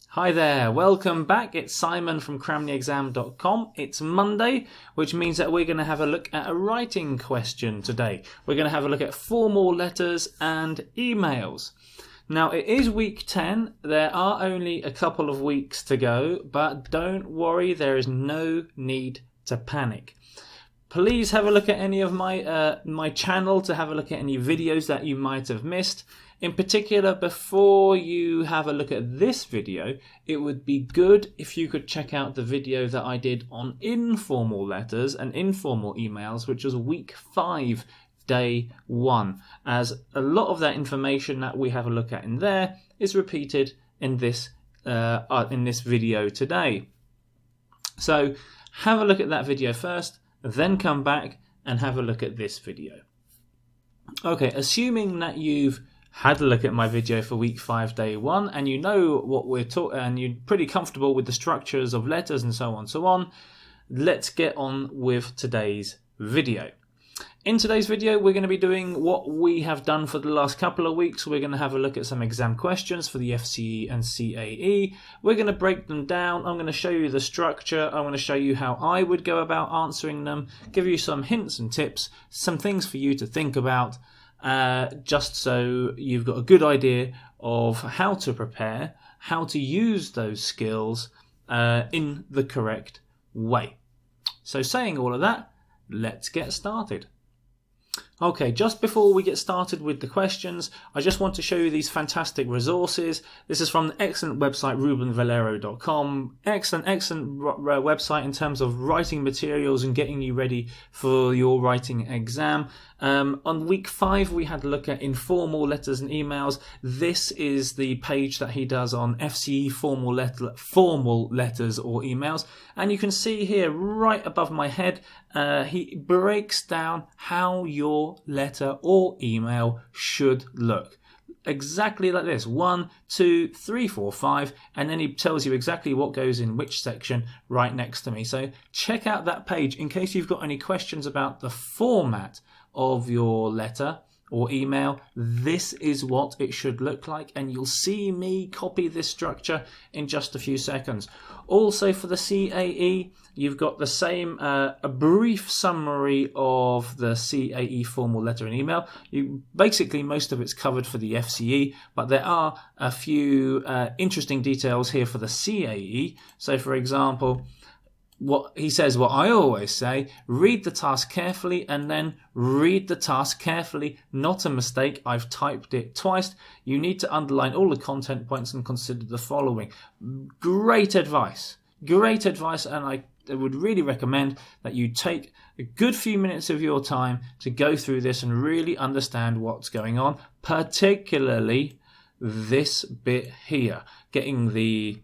Hi there, welcome back. It's Simon from CramTheExam.com. It's Monday, which means that we're going to have a look at a writing question today. We're going to have a look at formal letters and emails. Now, it is week 10. There are only a couple of weeks to go, but don't worry, there is no need to panic. Please have a look at any of my channel to have a look at any videos that you might have missed. In particular, before you have a look at this video, it would be good if you could check out the video that I did on informal letters and informal emails, which was week 5, day 1, as a lot of that information that we have a look at in there is repeated in this video today. So have a look at that video first, then come back and have a look at this video. Okay, assuming that you've had a look at my video for week 5, day 1, and you know what we're talking, and you're pretty comfortable with the structures of letters and so on, let's get on with today's video. In today's video, we're going to be doing what we have done for the last couple of weeks. We're going to have a look at some exam questions for the FCE and CAE. We're going to break them down. I'm going to show you the structure. I'm going to show you how I would go about answering them, give you some hints and tips, some things for you to think about, just so you've got a good idea of how to prepare, how to use those skills in the correct way. So saying all of that, let's get started. Okay, just before we get started with the questions, I just want to show you these fantastic resources. This is from the excellent website rubenvalero.com. Excellent website in terms of writing materials and getting you ready for your writing exam. On week 5, we had a look at informal letters and emails. This is the page that he does on FCE formal letters or emails. And you can see here right above my head, he breaks down how your letter or email should look. Exactly like this: 1, 2, 3, 4, 5, and then he tells you exactly what goes in which section right next to me. So check out that page in case you've got any questions about the format of your letter or email. This is what it should look like, and you'll see me copy this structure in just a few seconds. Also for the CAE, you've got the same, a brief summary of the CAE formal letter and email. Basically, most of it's covered for the FCE, but there are a few interesting details here for the CAE. So for example, what he says, what I always say: read the task carefully and then read the task carefully. Not a mistake. I've typed it twice. You need to underline all the content points and consider the following. Great advice. Great advice. And I would really recommend that you take a good few minutes of your time to go through this and really understand what's going on, particularly this bit here, getting the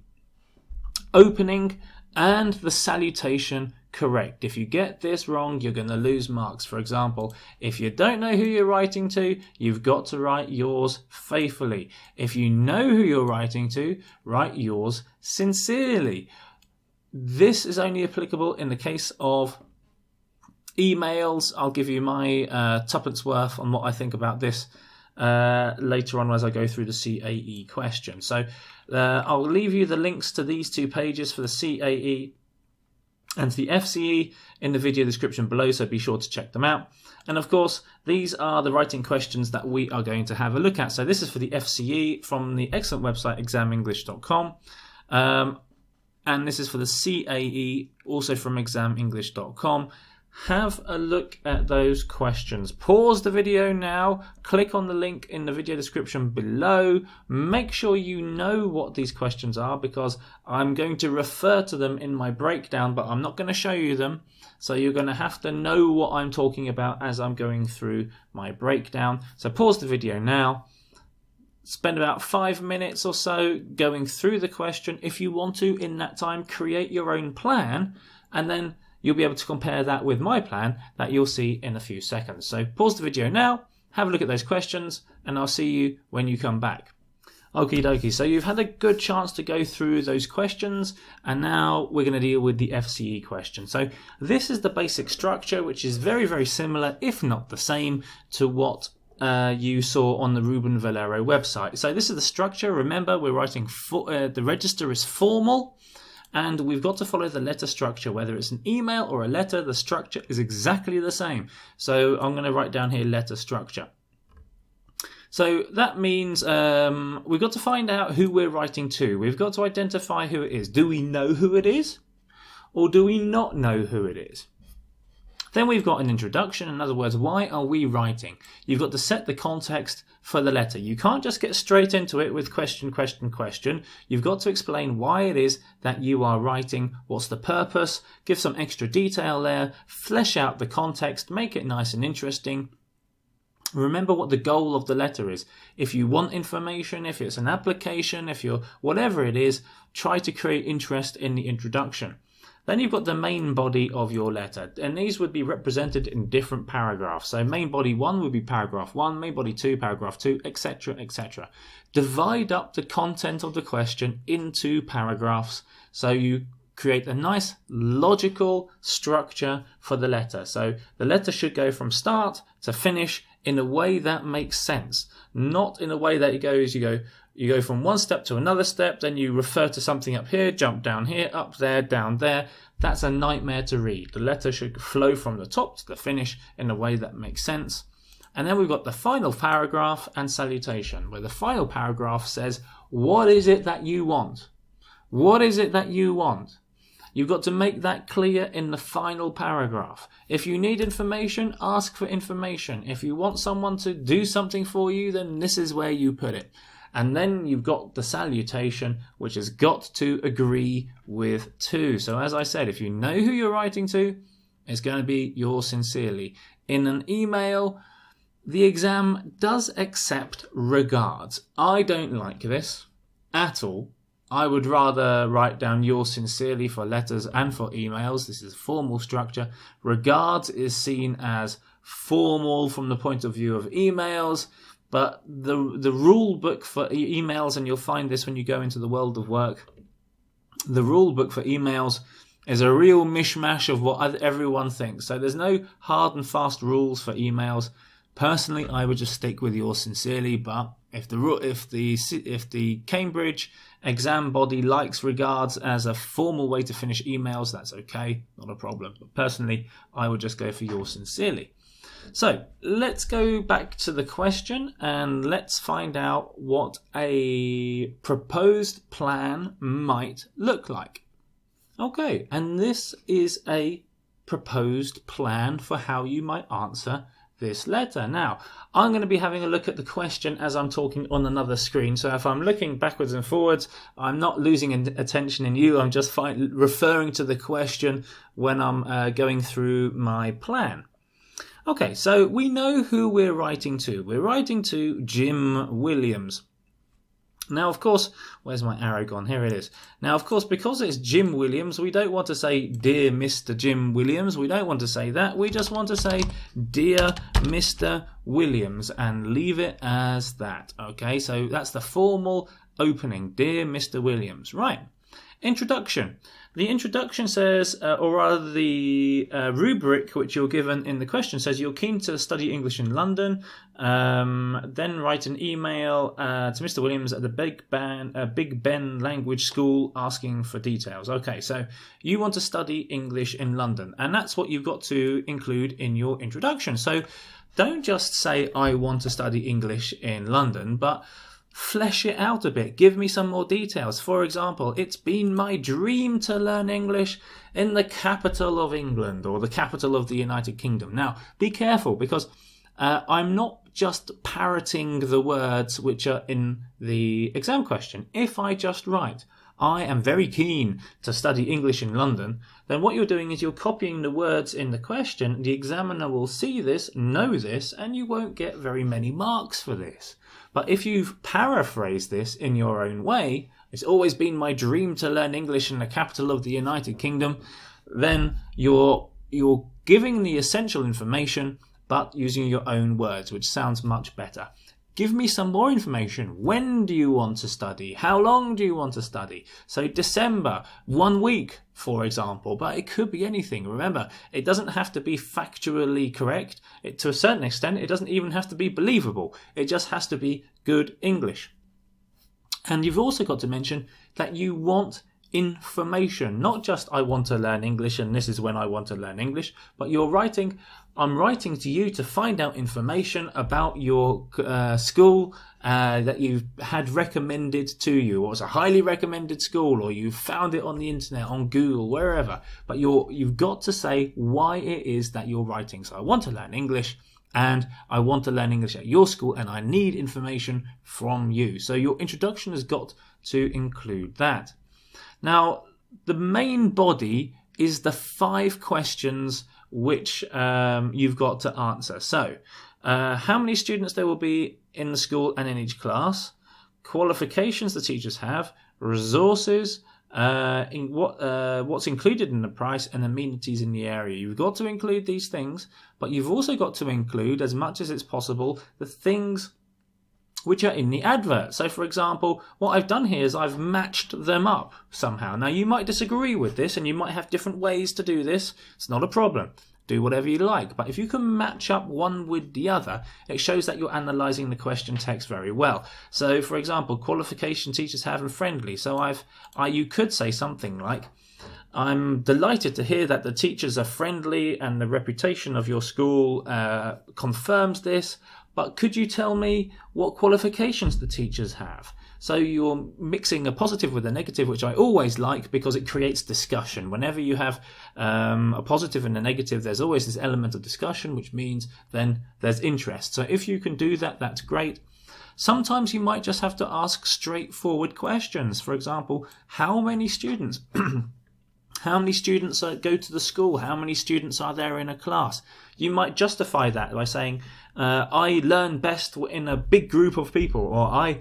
opening and the salutation correct. If you get this wrong, you're going to lose marks. For example, if you don't know who you're writing to, you've got to write yours faithfully. If you know who you're writing to, write yours sincerely. This is only applicable in the case of emails. I'll give you my tuppence worth on what I think about this later on as I go through the CAE question. So I'll leave you the links to these two pages for the CAE and the FCE in the video description below, so be sure to check them out. And of course, these are the writing questions that we are going to have a look at. So this is for the FCE from the excellent website examenglish.com. And this is for the CAE, also from examenglish.com. Have a look at those questions. Pause the video now, click on the link in the video description below. Make sure you know what these questions are, because I'm going to refer to them in my breakdown, but I'm not going to show you them. So you're going to have to know what I'm talking about as I'm going through my breakdown. So pause the video now. Spend about 5 minutes or so going through the question. If you want to, in that time, create your own plan, and then you'll be able to compare that with my plan that you'll see in a few seconds. So pause the video now, have a look at those questions, and I'll see you when you come back. Okie dokie, so you've had a good chance to go through those questions, and now we're going to deal with the FCE question. So this is the basic structure, which is very, very similar, if not the same, to what you saw on the Ruben Valero website. So this is the structure. Remember, we're writing the register is formal, and we've got to follow the letter structure. Whether it's an email or a letter, the structure is exactly the same. So I'm going to write down here letter structure. So that means we've got to find out who we're writing to. We've got to identify who it is. Do we know who it is? Or do we not know who it is? Then we've got an introduction. In other words, why are we writing? You've got to set the context for the letter. You can't just get straight into it with question, question, question. You've got to explain why it is that you are writing, what's the purpose, give some extra detail there, flesh out the context, make it nice and interesting. Remember what the goal of the letter is. If you want information, if it's an application, if you're whatever it is, try to create interest in the introduction. Then you've got the main body of your letter, and these would be represented in different paragraphs. So main body 1 would be paragraph 1, main body 2, paragraph 2, etc., etc. Divide up the content of the question into paragraphs so you create a nice logical structure for the letter. So the letter should go from start to finish in a way that makes sense, not in a way that you go from one step to another step, then you refer to something up here, jump down here, up there, down there. That's a nightmare to read. The letter should flow from the top to the finish in a way that makes sense. And then we've got the final paragraph and salutation, where the final paragraph says, what is it that you want? What is it that you want? You've got to make that clear in the final paragraph. If you need information, ask for information. If you want someone to do something for you, then this is where you put it. And then you've got the salutation, which has got to agree with to. So as I said, if you know who you're writing to, it's going to be yours sincerely. In an email, the exam does accept regards. I don't like this at all. I would rather write down yours sincerely for letters and for emails. This is a formal structure. Regards is seen as formal from the point of view of emails, but the rule book for emails, and you'll find this when you go into the world of work, the rule book for emails is a real mishmash of what everyone thinks. So there's no hard and fast rules for emails. Personally, I would just stick with yours sincerely, but if the Cambridge exam body likes regards as a formal way to finish emails, that's okay, not a problem. But personally, I would just go for yours sincerely. So let's go back to the question and let's find out what a proposed plan might look like. Okay, and this is a proposed plan for how you might answer this letter. Now, I'm going to be having a look at the question as I'm talking on another screen. So if I'm looking backwards and forwards, I'm not losing attention in you. I'm just referring to the question when I'm going through my plan. Okay, so we know who we're writing to. We're writing to Jim Williams. Now, of course, where's my arrow gone? Here it is. Now, of course, because it's Jim Williams, we don't want to say, Dear Mr. Jim Williams. We don't want to say that. We just want to say, Dear Mr. Williams, and leave it as that. Okay, so that's the formal opening. Dear Mr. Williams. Right. Introduction. The introduction says, or rather the rubric which you're given in the question says you're keen to study English in London, then write an email to Mr. Williams at the Big Ben Language School asking for details. Okay, so you want to study English in London, and that's what you've got to include in your introduction. So don't just say, I want to study English in London, but flesh it out a bit. Give me some more details. For example, it's been my dream to learn English in the capital of England or the capital of the United Kingdom. Now, be careful, because I'm not just parroting the words which are in the exam question. If I just write, I am very keen to study English in London, then what you're doing is you're copying the words in the question. The examiner will see this, know this, and you won't get very many marks for this. But if you've paraphrased this in your own way, it's always been my dream to learn English in the capital of the United Kingdom, then you're giving the essential information, but using your own words, which sounds much better. give me some more information. When do you want to study? How long do you want to study? So December, 1 week, for example, but it could be anything. Remember, it doesn't have to be factually correct. To a certain extent, it doesn't even have to be believable. It just has to be good English. And you've also got to mention that you want information, not just I want to learn English and this is when I want to learn English, but I'm writing to you to find out information about your school that you've had recommended to you, or it's a highly recommended school, or you found it on the internet, on Google, wherever. But you've got to say why it is that you're writing. So I want to learn English, and I want to learn English at your school, and I need information from you. So your introduction has got to include that. Now, the main body is the 5 questions which you've got to answer. So, how many students there will be in the school and in each class, qualifications the teachers have, resources, what's included in the price, and amenities in the area. You've got to include these things, but you've also got to include, as much as it's possible, the things which are in the advert. So, for example, what I've done here is I've matched them up somehow. Now, you might disagree with this, and you might have different ways to do this. It's not a problem. Do whatever you like. But if you can match up one with the other, it shows that you're analysing the question text very well. So, for example, qualification teachers have and friendly. So you could say something like, I'm delighted to hear that the teachers are friendly and the reputation of your school confirms this. But could you tell me what qualifications the teachers have? So you're mixing a positive with a negative, which I always like because it creates discussion. Whenever you have a positive and a negative, there's always this element of discussion, which means then there's interest. So if you can do that, that's great. Sometimes you might just have to ask straightforward questions. For example, how many students? How many students go to the school? How many students are there in a class? You might justify that by saying, I learn best in a big group of people, or I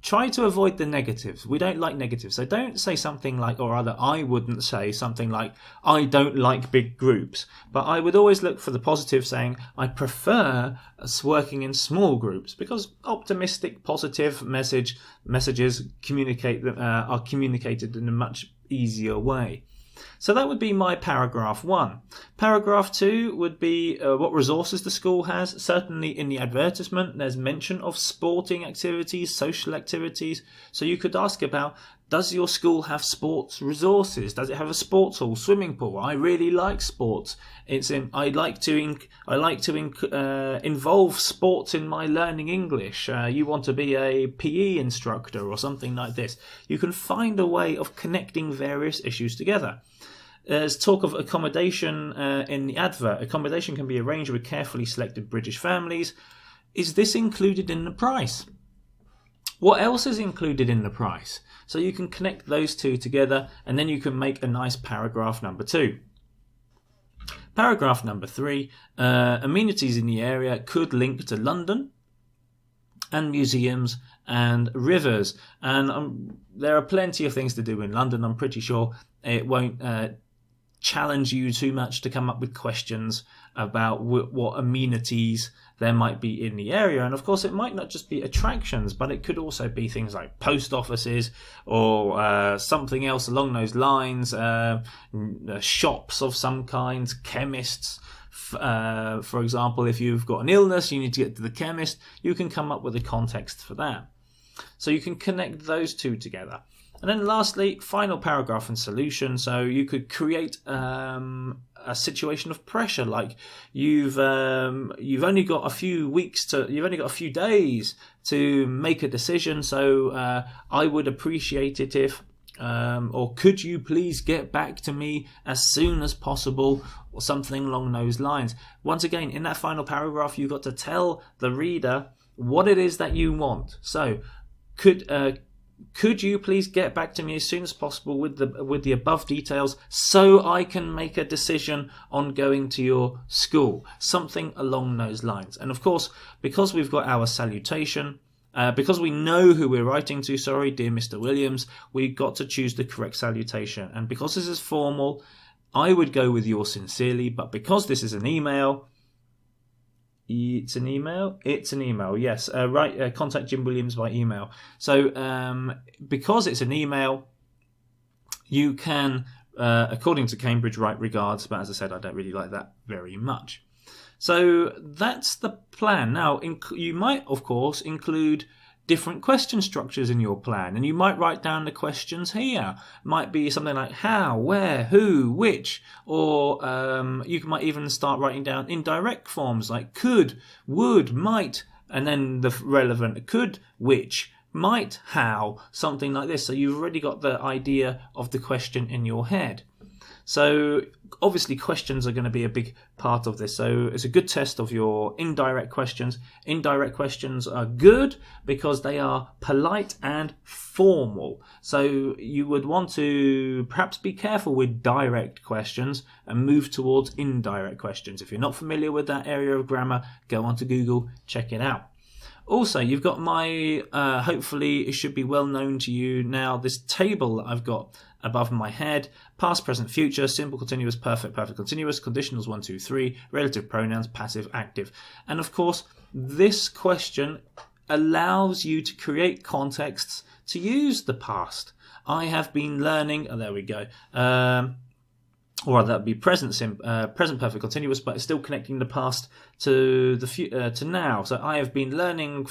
try to avoid the negatives. We don't like negatives. So don't say something like, or rather, I wouldn't say something like, I don't like big groups. But I would always look for the positive, saying, I prefer working in small groups, because optimistic, positive messages are communicated in a much easier way. So that would be my paragraph 1. Paragraph 2 would be what resources the school has. Certainly in the advertisement, there's mention of sporting activities, social activities. So you could ask about, does your school have sports resources? Does it have a sports hall, swimming pool? I really like sports. I like to involve sports in my learning English. You want to be a PE instructor or something like this. You can find a way of connecting various issues together. There's talk of accommodation in the advert. Accommodation can be arranged with carefully selected British families. Is this included in the price? What else is included in the price? So you can connect those two together, and then you can make a nice paragraph number 2. Paragraph number 3, amenities in the area could link to London and museums and rivers. And there are plenty of things to do in London. I'm pretty sure it won't challenge you too much to come up with questions about what amenities there might be in the area. And of course, it might not just be attractions, but it could also be things like post offices or something else along those lines, shops of some kind, chemists. For example, if you've got an illness, you need to get to the chemist, you can come up with a context for that. So you can connect those two together. And then lastly, final paragraph and solution. So you could create a situation of pressure, like you've only got a few days to make a decision. So I would appreciate it if, or could you please get back to me as soon as possible, or something along those lines. Once again, in that final paragraph, you've got to tell the reader what it is that you want. So could you please get back to me as soon as possible with the above details so I can make a decision on going to your school? Something along those lines. And of course, because we've got our salutation, because we know who we're writing to, dear Mr. Williams, we've got to choose the correct salutation. And because this is formal, I would go with yours sincerely, but because this is an email, It's an email. It's an email. Yes. Contact Jim Williams by email. So because it's an email, you can, according to Cambridge, write regards. But as I said, I don't really like that very much. So that's the plan. Now, you might, of course, include different question structures in your plan, and you might write down the questions here. Might be something like how, where, who, which, or you might even start writing down indirect forms like could, would, might, and then the relevant could, which, might, how, something like this. So you've already got the idea of the question in your head. So obviously questions are going to be a big part of this. So it's a good test of your indirect questions. Indirect questions are good because they are polite and formal. So you would want to perhaps be careful with direct questions and move towards indirect questions. If you're not familiar with that area of grammar, go onto Google, check it out. Also, you've got my, hopefully it should be well known to you now, this table that I've got above my head: past, present, future, simple, continuous, perfect, perfect, continuous, conditionals 1, 2, 3, relative pronouns, passive, active. And of course, this question allows you to create contexts to use the past. I have been learning, there we go, or that would be present perfect continuous, but it's still connecting the past to the to now. So I have been learning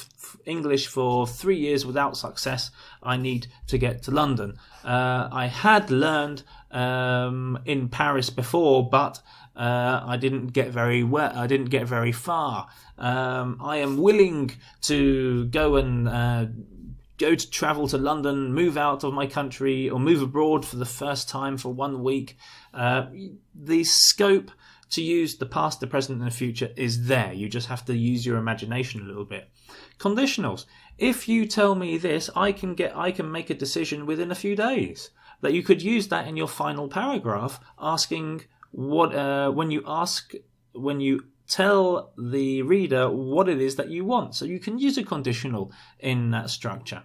English for 3 years without success. I need to get to London. I had learned in Paris before, but I didn't get very well. I didn't get very far. I am willing to go and travel to London, move out of my country, or move abroad for the first time for 1 week. The scope to use the past, the present, and the future is there. You just have to use your imagination a little bit. Conditionals. If you tell me this, I can make a decision within a few days. That you could use that in your final paragraph, asking what when you tell the reader what it is that you want. So you can use a conditional in that structure.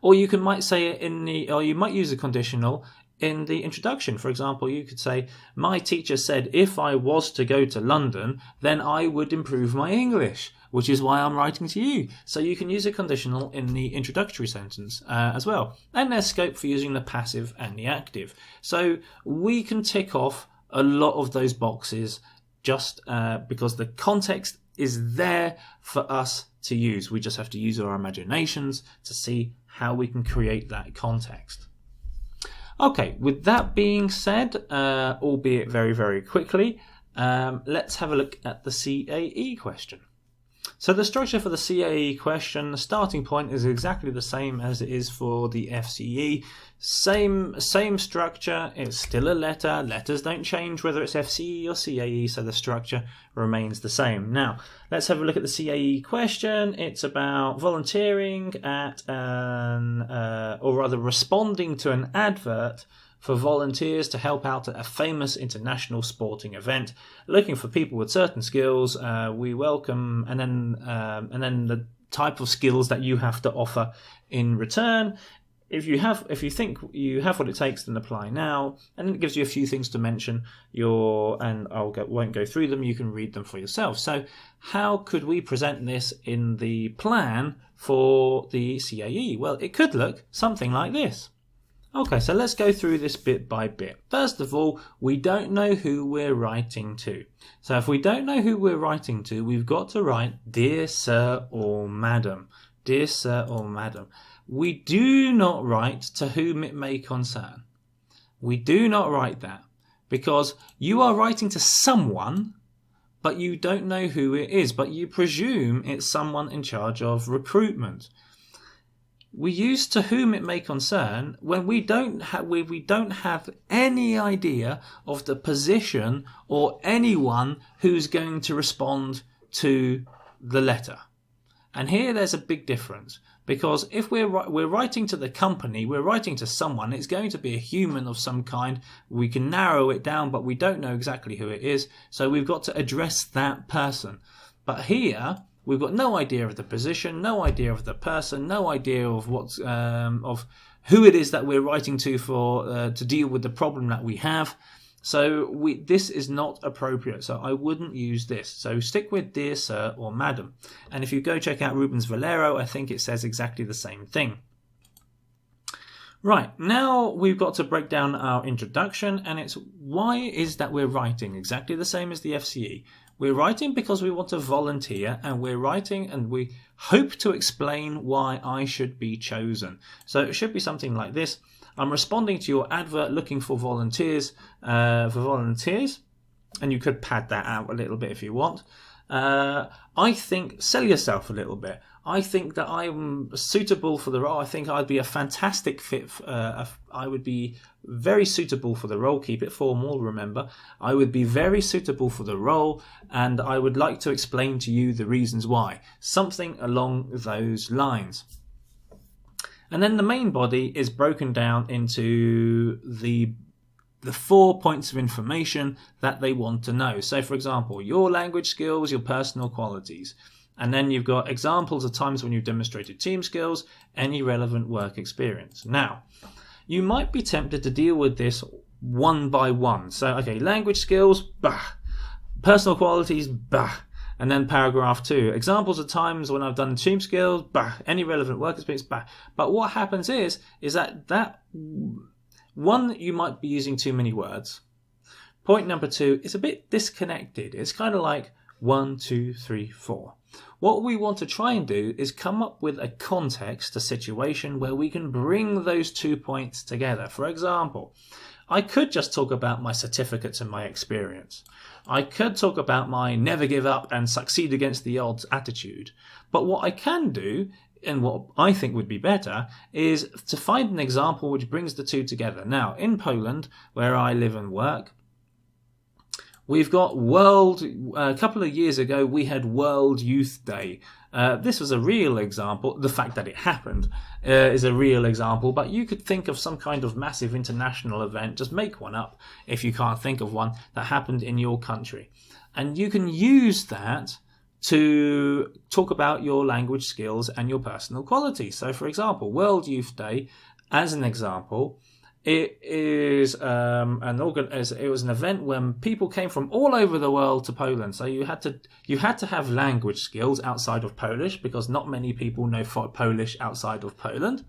Or you might say it you might use a conditional in the introduction. For example, you could say, my teacher said if I was to go to London, then I would improve my English, which is why I'm writing to you. So you can use a conditional in the introductory sentence as well. And there's scope for using the passive and the active. So we can tick off a lot of those boxes just because the context is there for us to use. We just have to use our imaginations to see how we can create that context. Okay, with that being said, albeit very, very quickly, let's have a look at the CAE question. So the structure for the CAE question, the starting point is exactly the same as it is for the FCE. Same structure. It's still a letter. Letters don't change whether it's FCE or CAE, so the structure remains the same. Now, let's have a look at the CAE question. It's about volunteering at responding to an advert for volunteers to help out at a famous international sporting event, looking for people with certain skills. We welcome, and then the type of skills that you have to offer in return. If you think you have what it takes, then apply now. And it gives you a few things to mention. Won't go through them. You can read them for yourself. So, how could we present this in the plan for the CAE? Well, it could look something like this. Okay, so let's go through this bit by bit. First of all, we don't know who we're writing to. So if we don't know who we're writing to, we've got to write Dear Sir or Madam. Dear Sir or Madam. We do not write to whom it may concern. We do not write that because you are writing to someone, but you don't know who it is, but you presume it's someone in charge of recruitment. We use to whom it may concern when we don't have any idea of the position or anyone who's going to respond to the letter. And here there's a big difference, because if we're writing to the company, we're writing to someone, it's going to be a human of some kind. We can narrow it down, but we don't know exactly who it is, so we've got to address that person. But here, we've got no idea of the position, no idea of the person, no idea of of who it is that we're writing to to deal with the problem that we have. So this is not appropriate. So I wouldn't use this. So stick with dear sir or madam. And if you go check out Rubens Valero, I think it says exactly the same thing. Right, now we've got to break down our introduction, and it's why is that we're writing exactly the same as the FCE. We're writing because we want to volunteer, and we're writing and we hope to explain why I should be chosen. So it should be something like this. I'm responding to your advert looking for volunteers, and you could pad that out a little bit if you want. I think, sell yourself a little bit. I think that I'm suitable for the role. I think I'd be a fantastic fit. I would be very suitable for the role. Keep it formal, remember. I would be very suitable for the role, and I would like to explain to you the reasons why. Something along those lines. And then the main body is broken down into the 4 points of information that they want to know. So, for example, your language skills, your personal qualities. And then you've got examples of times when you've demonstrated team skills, any relevant work experience. Now, you might be tempted to deal with this one by one. So, okay, language skills, bah. Personal qualities, bah. And then paragraph 2. Examples of times when I've done team skills, bah. Any relevant work experience, bah. But what happens is that one, you might be using too many words. Point number 2 is a bit disconnected. It's kind of like 1, 2, 3, 4. What we want to try and do is come up with a context, a situation where we can bring those 2 points together. For example, I could just talk about my certificates and my experience. I could talk about my never give up and succeed against the odds attitude. But what I can do, and what I think would be better, is to find an example which brings the two together. Now, in Poland, where I live and work, we've got a couple of years ago, we had World Youth Day. This was a real example. The fact that it happened is a real example, but you could think of some kind of massive international event. Just make one up if you can't think of one that happened in your country. And you can use that to talk about your language skills and your personal qualities. So, for example, World Youth Day, as an example, it is it was an event when people came from all over the world to Poland. So you had to have language skills outside of Polish, because not many people know Polish outside of Poland.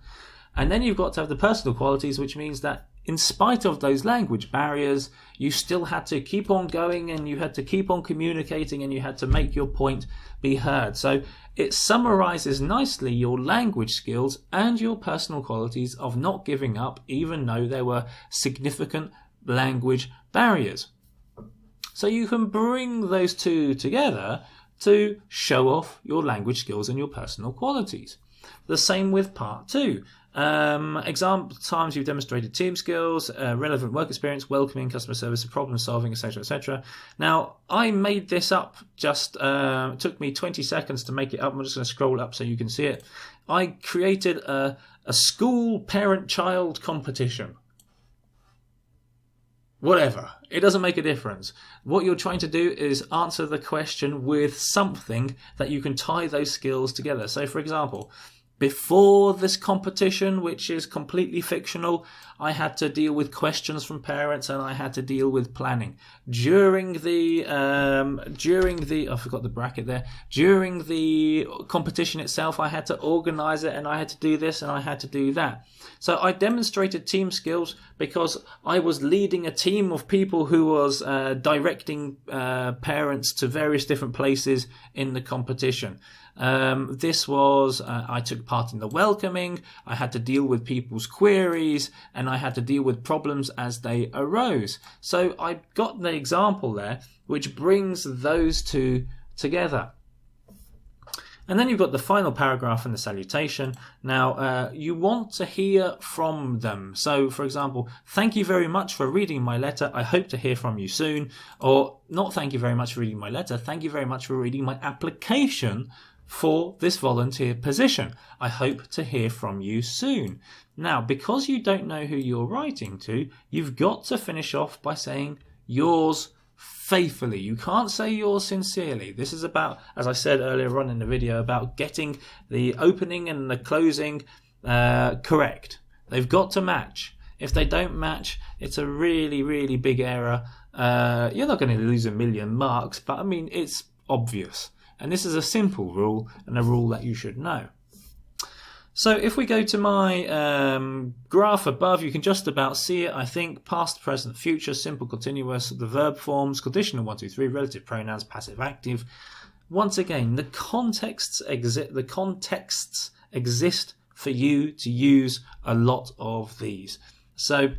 And then you've got to have the personal qualities, which means that in spite of those language barriers, you still had to keep on going, and you had to keep on communicating, and you had to make your point be heard. So it summarizes nicely your language skills and your personal qualities of not giving up, even though there were significant language barriers. So you can bring those two together to show off your language skills and your personal qualities. The same with part 2. Example times you've demonstrated team skills, relevant work experience, welcoming, customer service, problem solving, etc., etc. Now, I made this up. Just took me 20 seconds to make it up. I'm just going to scroll up so you can see it. I created a school parent-child competition. Whatever. It doesn't make a difference. What you're trying to do is answer the question with something that you can tie those skills together. So, for example, before this competition, which is completely fictional, I had to deal with questions from parents, and I had to deal with planning. During the I forgot the bracket there. During the competition itself, I had to organize it, and I had to do this, and I had to do that. So I demonstrated team skills because I was leading a team of people who was directing parents to various different places in the competition. I took part in the welcoming, I had to deal with people's queries, and I had to deal with problems as they arose. So I got the example there, which brings those two together. And then you've got the final paragraph and the salutation. Now, you want to hear from them. So, for example, thank you very much for reading my letter. I hope to hear from you soon. Or, not thank you very much for reading my letter. Thank you very much for reading my application for this volunteer position. I hope to hear from you soon. Now, because you don't know who you're writing to, you've got to finish off by saying yours faithfully. You can't say yours sincerely. This is about, as I said earlier on in the video, about getting the opening and the closing correct. They've got to match. If they don't match, it's a really, really big error. You're not going to lose 1,000,000 marks, but I mean, it's obvious. And this is a simple rule, and a rule that you should know. So if we go to my graph above, you can just about see it, I think. Past, present, future, simple, continuous, the verb forms, conditional 1, 2, 3, relative pronouns, passive, active. Once again, the contexts exist for you to use a lot of these. So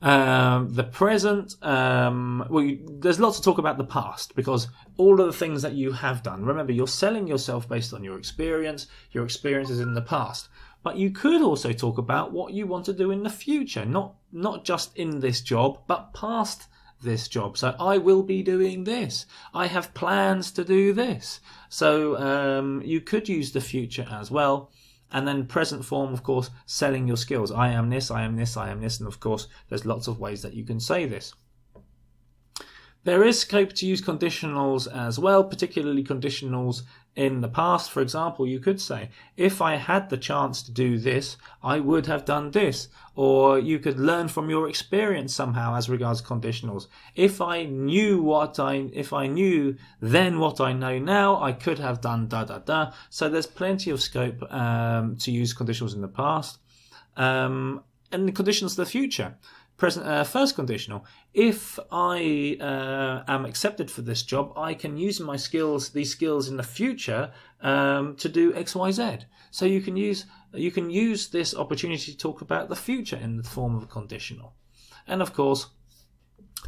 the present, there's lots to talk about the past, because all of the things that you have done, remember, you're selling yourself based on your experiences in the past. But you could also talk about what you want to do in the future, not just in this job, but past this job. So I will be doing this. I have plans to do this. So you could use the future as well. And then present form, of course, selling your skills. I am this, I am this, I am this. And of course, there's lots of ways that you can say this. There is scope to use conditionals as well, particularly conditionals in the past. For example, you could say, if I had the chance to do this, I would have done this. Or you could learn from your experience somehow as regards conditionals. If I knew then what I know now, I could have done da da da. So there's plenty of scope to use conditionals in the past. And the conditionals of the future. Present, first conditional. If I am accepted for this job, I can use these skills in the future to do X, Y, Z. So you can use this opportunity to talk about the future in the form of a conditional. And of course,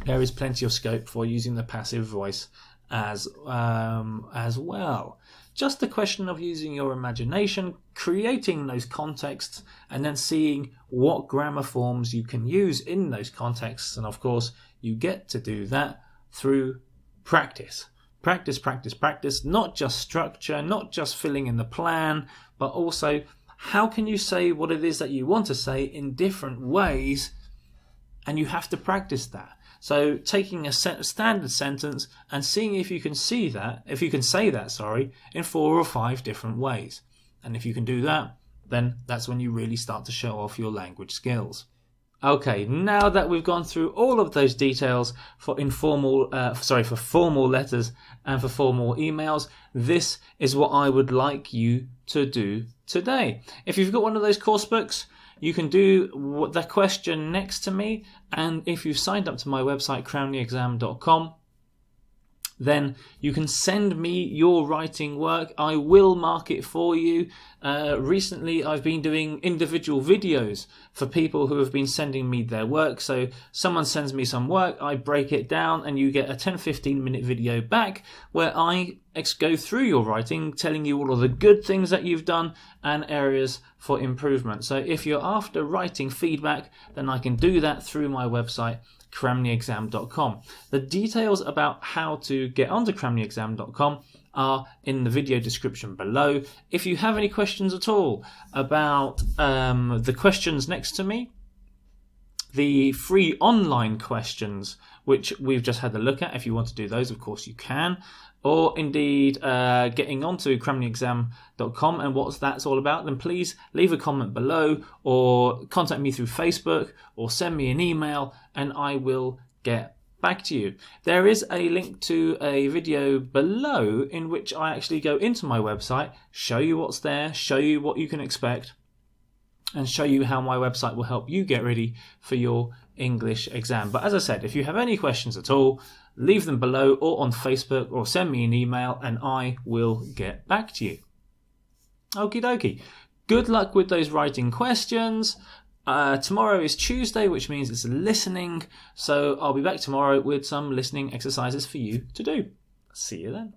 there is plenty of scope for using the passive voice as well. Just a question of using your imagination, creating those contexts, and then seeing what grammar forms you can use in those contexts. And of course, you get to do that through practice. Practice, practice, practice. Not just structure, not just filling in the plan, but also how can you say what it is that you want to say in different ways, and you have to practice that. So taking a standard sentence and seeing if you can say that, in 4 or 5 different ways. And if you can do that, then that's when you really start to show off your language skills. Okay, now that we've gone through all of those details for formal letters and for formal emails, this is what I would like you to do today. If you've got one of those course books, you can do the question next to me, and if you've signed up to my website, CramTheExam.com, then you can send me your writing work. I will mark it for you. Recently, I've been doing individual videos for people who have been sending me their work. So someone sends me some work, I break it down, and you get a 10-15 minute video back where I go through your writing, telling you all of the good things that you've done and areas for improvement. So if you're after writing feedback, then I can do that through my website, CramTheExam.com. The details about how to get onto CramTheExam.com are in the video description below. If you have any questions at all about the questions next to me, the free online questions, which we've just had a look at, if you want to do those, of course you can. Or indeed getting onto CramTheExam.com and what that's all about, then please leave a comment below or contact me through Facebook or send me an email and I will get back to you. There is a link to a video below in which I actually go into my website, show you what's there, show you what you can expect, and show you how my website will help you get ready for your English exam. But as I said, if you have any questions at all, leave them below or on Facebook or send me an email and I will get back to you. Okie dokie. Good luck with those writing questions. Tomorrow is Tuesday, which means it's listening. So I'll be back tomorrow with some listening exercises for you to do. See you then.